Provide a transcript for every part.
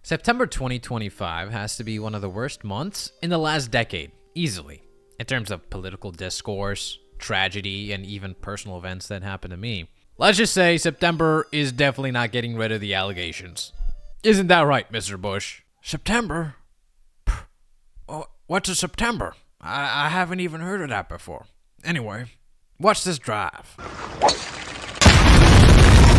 September 2025 has to be one of the worst months in the last decade, easily, in terms of political discourse, tragedy, and even personal events that happened to me. Let's just say September is definitely not getting rid of the allegations. Isn't that right, Mr. Bush? September? Oh, what's a September? I haven't even heard of that before. Anyway, watch this drive.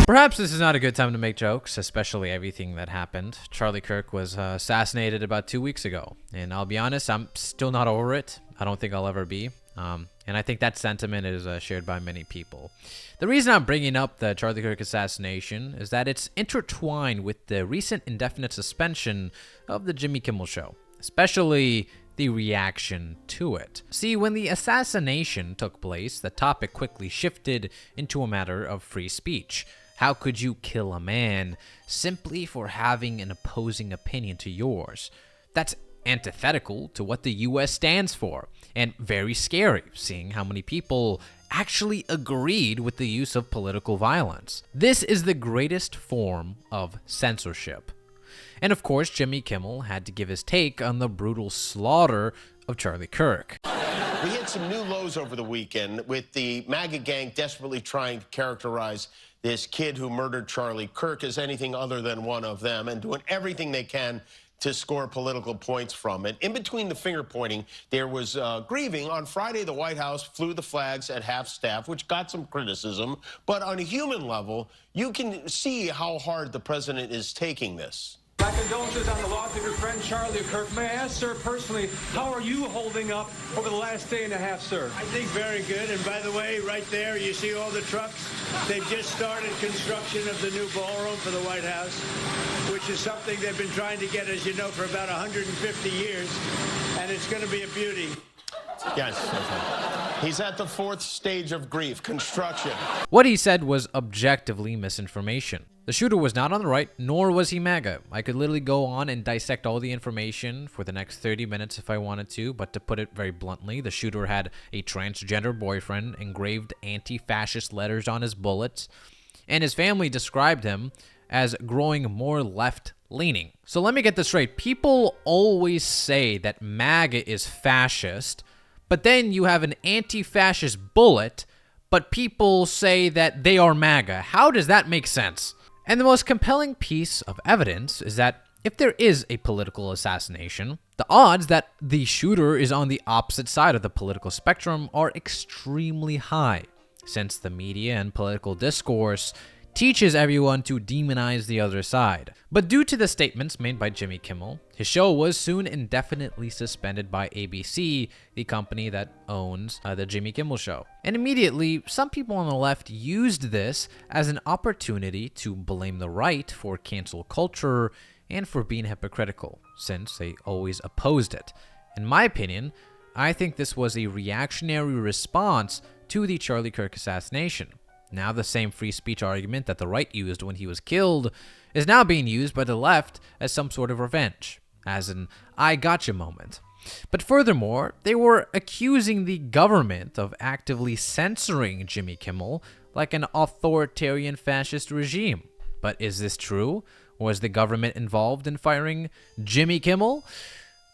Perhaps this is not a good time to make jokes, especially everything that happened. Charlie Kirk was assassinated about 2 weeks ago, and I'll be honest, I'm still not over it. I don't think I'll ever be, and I think that sentiment is shared by many people. The reason I'm bringing up the Charlie Kirk assassination is that it's intertwined with the recent indefinite suspension of the Jimmy Kimmel show, especially the reaction to it. See, when the assassination took place, the topic quickly shifted into a matter of free speech. How could you kill a man simply for having an opposing opinion to yours? That's antithetical to what the US stands for, and very scary, seeing how many people actually agreed with the use of political violence. This is the greatest form of censorship. And of course, Jimmy Kimmel had to give his take on the brutal slaughter of Charlie Kirk. We hit some new lows over the weekend with the MAGA gang desperately trying to characterize this kid who murdered Charlie Kirk as anything other than one of them and doing everything they can to score political points from it. In between the finger pointing, there was grieving. On Friday, the White House flew the flags at half-staff, which got some criticism. But on a human level, you can see how hard the president is taking this. My condolences on the loss of your friend Charlie Kirk. May I ask, sir, personally, how are you holding up over the last day and a half, sir? I think very good. And by the way, right there, you see all the trucks? They've just started construction of the new ballroom for the White House, which is something they've been trying to get, as you know, for about 150 years. And it's going to be a beauty. Yes. He's at the fourth stage of grief, construction. What he said was objectively misinformation. The shooter was not on the right, nor was he MAGA. I could literally go on and dissect all the information for the next 30 minutes if I wanted to, but to put it very bluntly, the shooter had a transgender boyfriend, engraved anti-fascist letters on his bullets, and his family described him as growing more left-leaning. So let me get this straight. People always say that MAGA is fascist, but then you have an anti-fascist bullet, but people say that they are MAGA. How does that make sense? And the most compelling piece of evidence is that if there is a political assassination, the odds that the shooter is on the opposite side of the political spectrum are extremely high, since the media and political discourse teaches everyone to demonize the other side. But due to the statements made by Jimmy Kimmel, his show was soon indefinitely suspended by ABC, the company that owns the Jimmy Kimmel show. And immediately, some people on the left used this as an opportunity to blame the right for cancel culture and for being hypocritical, since they always opposed it. In my opinion, I think this was a reactionary response to the Charlie Kirk assassination. Now the same free speech argument that the right used when he was killed is now being used by the left as some sort of revenge, as an I gotcha moment. But furthermore, they were accusing the government of actively censoring Jimmy Kimmel like an authoritarian fascist regime. But is this true? Was the government involved in firing Jimmy Kimmel?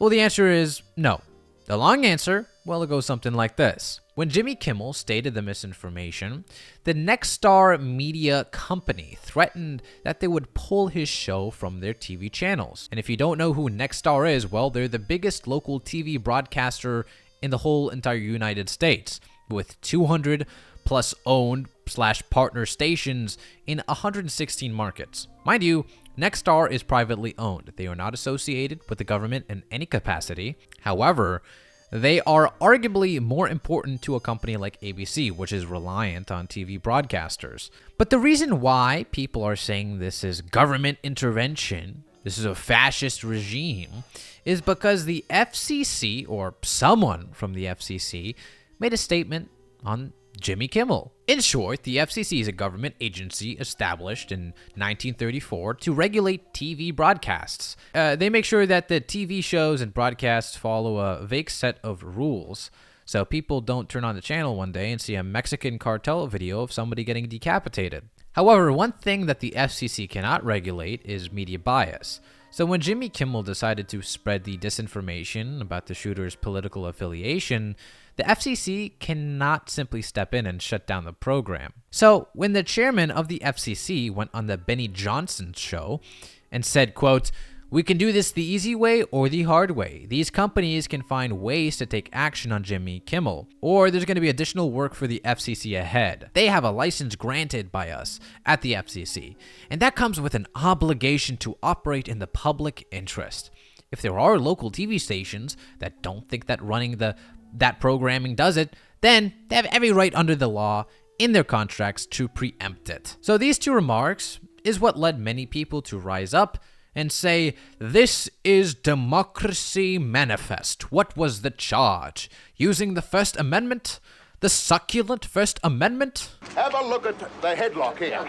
Well, the answer is no. The long answer, well, it goes something like this. When Jimmy Kimmel stated the misinformation, the Nexstar Media company threatened that they would pull his show from their TV channels. And if you don't know who Nexstar is, well, they're the biggest local TV broadcaster in the whole entire United States, with 200 plus owned / partner stations in 116 markets. Mind you, Nexstar is privately owned. They are not associated with the government in any capacity. However, they are arguably more important to a company like ABC, which is reliant on TV broadcasters. But the reason why people are saying this is government intervention, this is a fascist regime, is because the FCC, or someone from the FCC, made a statement on Jimmy Kimmel. In short, the FCC is a government agency established in 1934 to regulate TV broadcasts. They make sure that the TV shows and broadcasts follow a vague set of rules, so people don't turn on the channel one day and see a Mexican cartel video of somebody getting decapitated. However, one thing that the FCC cannot regulate is media bias. So when Jimmy Kimmel decided to spread the disinformation about the shooter's political affiliation, the FCC cannot simply step in and shut down the program. So when the chairman of the FCC went on the Benny Johnson show and said, quote, "We can do this the easy way or the hard way. These companies can find ways to take action on Jimmy Kimmel, or there's going to be additional work for the FCC ahead. They have a license granted by us at the FCC, and that comes with an obligation to operate in the public interest. If there are local TV stations that don't think that running that programming does it, then they have every right under the law in their contracts to preempt it." So these two remarks is what led many people to rise up and say, "This is democracy manifest. What was the charge? Using the First Amendment? The succulent First Amendment?" Have a look at the headlock here.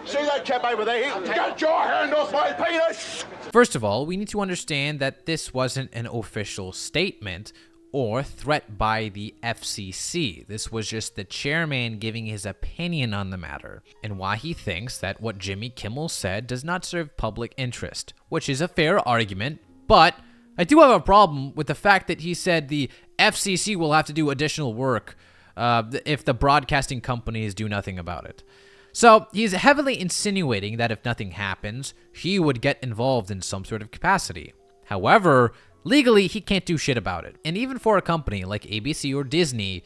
See that chap over there? Get your hand off my penis! First of all, we need to understand that this wasn't an official statement or threat by the FCC. This was just the chairman giving his opinion on the matter and why he thinks that what Jimmy Kimmel said does not serve public interest, which is a fair argument, but I do have a problem with the fact that he said the FCC will have to do additional work if the broadcasting companies do nothing about it. So he's heavily insinuating that if nothing happens, he would get involved in some sort of capacity. However, legally, he can't do shit about it. And even for a company like ABC or Disney,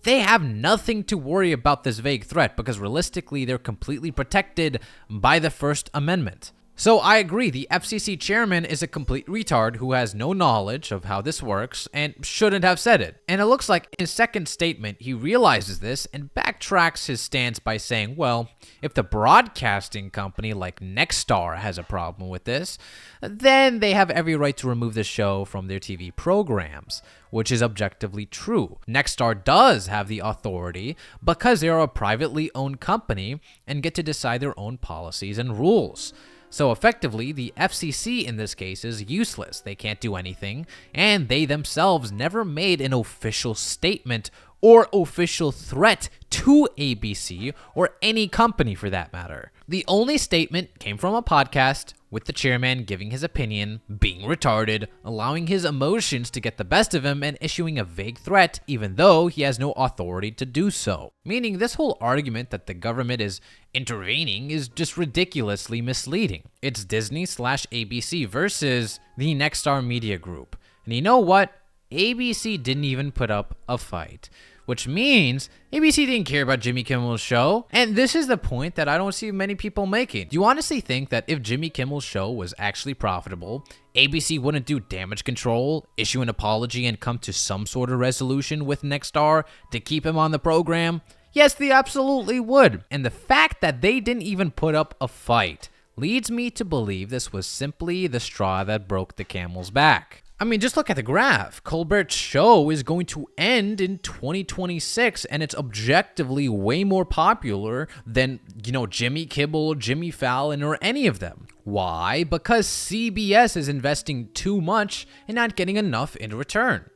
they have nothing to worry about this vague threat because realistically, they're completely protected by the First Amendment. So I agree, the FCC chairman is a complete retard who has no knowledge of how this works and shouldn't have said it. And it looks like in his second statement, he realizes this and backtracks his stance by saying, well, if the broadcasting company like Nexstar has a problem with this, then they have every right to remove the show from their TV programs, which is objectively true. Nexstar does have the authority because they are a privately owned company and get to decide their own policies and rules. So effectively, the FCC in this case is useless. They can't do anything, and they themselves never made an official statement or official threat to ABC or any company for that matter. The only statement came from a podcast with the chairman giving his opinion, being retarded, allowing his emotions to get the best of him, and issuing a vague threat even though he has no authority to do so. Meaning this whole argument that the government is intervening is just ridiculously misleading. It's Disney/ABC versus the Nexstar Media Group. And you know what? ABC didn't even put up a fight, which means ABC didn't care about Jimmy Kimmel's show. And this is the point that I don't see many people making. Do you honestly think that if Jimmy Kimmel's show was actually profitable, ABC wouldn't do damage control, issue an apology, and come to some sort of resolution with Nexstar to keep him on the program? Yes, they absolutely would. And the fact that they didn't even put up a fight leads me to believe this was simply the straw that broke the camel's back. I mean, just look at the graph. Colbert's show is going to end in 2026, and it's objectively way more popular than, Jimmy Kimmel, Jimmy Fallon, or any of them. Why? Because CBS is investing too much and not getting enough in return.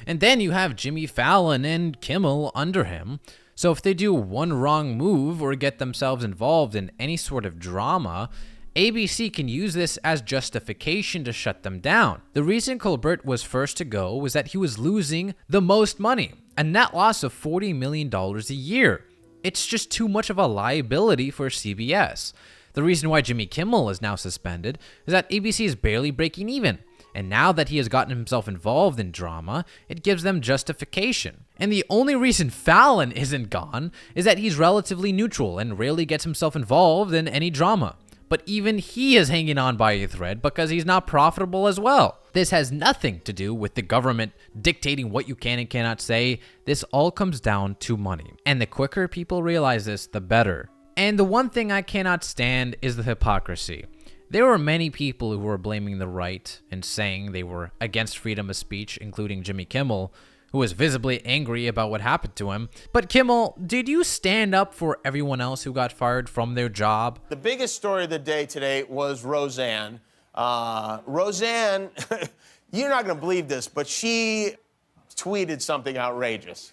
And then you have Jimmy Fallon and Kimmel under him. So if they do one wrong move or get themselves involved in any sort of drama, ABC can use this as justification to shut them down. The reason Colbert was first to go was that he was losing the most money, a net loss of $40 million a year. It's just too much of a liability for CBS. The reason why Jimmy Kimmel is now suspended is that ABC is barely breaking even. And now that he has gotten himself involved in drama, it gives them justification. And the only reason Fallon isn't gone is that he's relatively neutral and rarely gets himself involved in any drama. But even he is hanging on by a thread because he's not profitable as well. This has nothing to do with the government dictating what you can and cannot say. This all comes down to money. And the quicker people realize this, the better. And the one thing I cannot stand is the hypocrisy. There were many people who were blaming the right and saying they were against freedom of speech, including Jimmy Kimmel, who was visibly angry about what happened to him. But Kimmel, did you stand up for everyone else who got fired from their job? The biggest story of the day today was Roseanne. Roseanne, you're not going to believe this, but she tweeted something outrageous.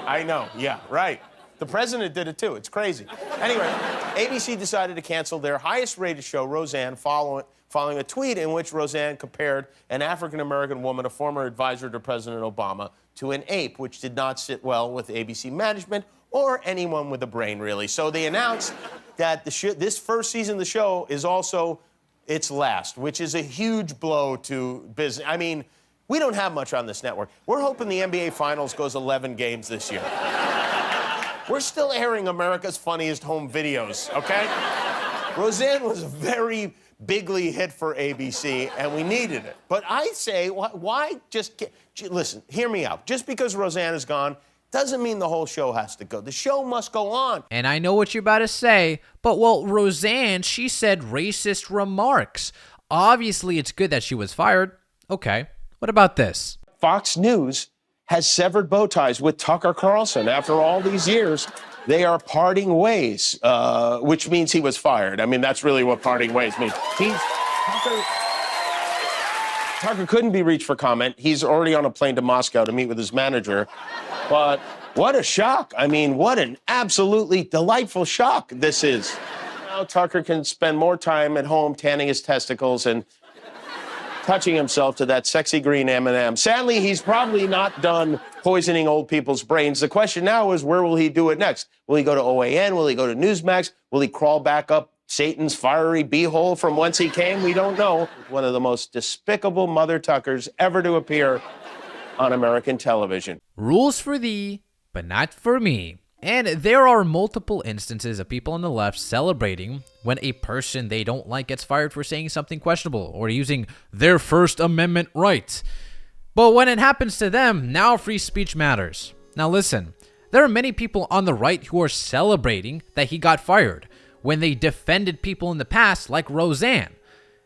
I know, yeah, right. The president did it too. It's crazy. Anyway, ABC decided to cancel their highest-rated show, Roseanne, following following a tweet in which Roseanne compared an African-American woman, a former advisor to President Obama, to an ape, which did not sit well with ABC management or anyone with a brain, really. So they announced that this first season of the show is also its last, which is a huge blow to business. I mean, we don't have much on this network. We're hoping the NBA Finals goes 11 games this year. We're still airing America's Funniest Home Videos, okay? Roseanne was a very bigly hit for ABC, and we needed it. But I say, why just listen, hear me out. Just because Roseanne is gone doesn't mean the whole show has to go. The show must go on. And I know what you're about to say, but well, Roseanne, she said racist remarks. Obviously, it's good that she was fired. Okay, what about this? Fox News has severed bow ties with Tucker Carlson. After all these years, they are parting ways, which means he was fired. I mean, that's really what parting ways means. Tucker couldn't be reached for comment. He's already on a plane to Moscow to meet with his manager. But what a shock. I mean, what an absolutely delightful shock this is. Now Tucker can spend more time at home tanning his testicles and touching himself to that sexy green M&M. Sadly, he's probably not done poisoning old people's brains. The question now is, where will he do it next? Will he go to OAN? Will he go to Newsmax? Will he crawl back up Satan's fiery beehole from whence he came? We don't know. One of the most despicable mother Tuckers ever to appear on American television. Rules for thee, but not for me. And there are multiple instances of people on the left celebrating when a person they don't like gets fired for saying something questionable or using their First Amendment rights. But when it happens to them, now free speech matters. Now listen, there are many people on the right who are celebrating that he got fired when they defended people in the past like Roseanne.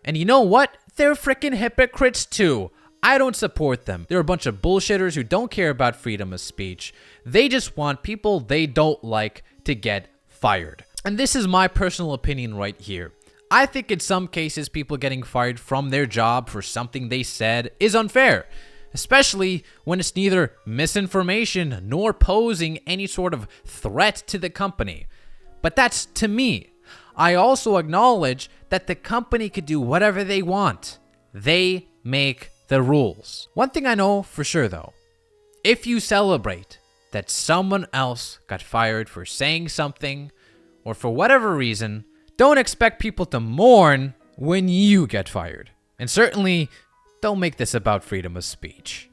And you know what? They're freaking hypocrites too. I don't support them. They're a bunch of bullshitters who don't care about freedom of speech. They just want people they don't like to get fired. And this is my personal opinion right here. I think in some cases, people getting fired from their job for something they said is unfair, especially when it's neither misinformation nor posing any sort of threat to the company. But that's to me. I also acknowledge that the company could do whatever they want. They make the rules. One thing I know for sure though, if you celebrate that someone else got fired for saying something or for whatever reason, don't expect people to mourn when you get fired. And certainly don't make this about freedom of speech.